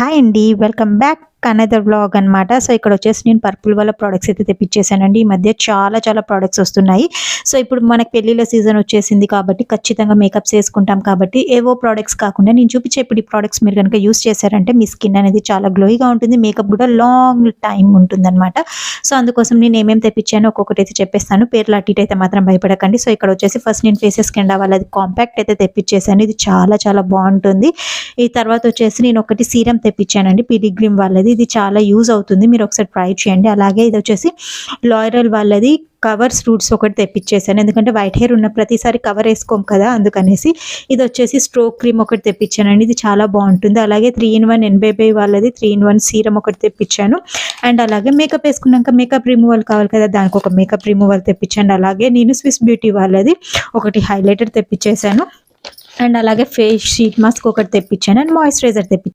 Hi అండి. Welcome back another vlog అనమాట. So, ఇక్కడ వచ్చేసి నేను పర్పుల్ వాళ్ళ ప్రొడక్ట్స్ అయితే తెప్పించేసానండి. ఈ మధ్య చాలా ప్రొడక్ట్స్ వస్తున్నాయి. సో, ఇప్పుడు మనకి పెళ్ళిళ్ళ సీజన్ వచ్చేసింది కాబట్టి ఖచ్చితంగా మేకప్స్ వేసుకుంటాం కాబట్టి ఏవో ప్రొడక్ట్స్ కాకుండా నేను చూపించే ఇప్పుడు ఈ ప్రొడక్ట్స్ మీరు కనుక యూస్ చేశారంటే మీ స్కిన్ అనేది చాలా గ్లోయిగా ఉంటుంది. మేకప్ కూడా లాంగ్ టైం ఉంటుందన్నమాట. సో, అందుకోసం నేను ఏమేమి తెప్పించానో ఒక్కొక్కటి అయితే చెప్పేస్తాను. పేర్లు అటు ఇటు అయితే మాత్రం భయపడకండి. సో, ఇక్కడ వచ్చేసి ఫస్ట్ నేను ఫేసెస్ కింద వాళ్ళది కాంపాక్ట్ అయితే తెప్పించేసాను. ఇది చాలా బాగుంటుంది. ఈ తర్వాత వచ్చేసి నేను ఒకటి సీరం తెప్పించానండి పిలిగ్రిమ్ వాళ్ళది. ఇది చాలా యూజ్ అవుతుంది. మీరు ఒకసారి ట్రై చేయండి. అలాగే ఇది వచ్చేసి లాయరల్ వాళ్ళది కవర్స్ రూట్స్ ఒకటి తెప్పించేసాను. ఎందుకంటే వైట్ హెయిర్ ఉన్న ప్రతిసారి కవర్ వేసుకోం కదా, అందుకనేసి. ఇది వచ్చేసి స్ట్రోక్ క్రీమ్ ఒకటి తెప్పించానండి. ఇది చాలా బాగుంటుంది. అలాగే 3-in-1 ఎన్బేబై వాళ్ళది 3-in-1 సీరం ఒకటి తెప్పించాను. అండ్ అలాగే మేకప్ వేసుకున్నాక మేకప్ రిమూవల్ కావాలి కదా, దానికి ఒక మేకప్ రిమూవల్ తెప్పించాను. అలాగే నేను స్విస్ బ్యూటీ వాళ్ళది ఒకటి హైలైటర్ తెప్పించేసాను. అండ్ అలాగే ఫేస్ షీట్ మాస్క్ ఒకటి తెప్పించాను. అండ్ మాయిశ్చరైజర్ తెప్పించాను.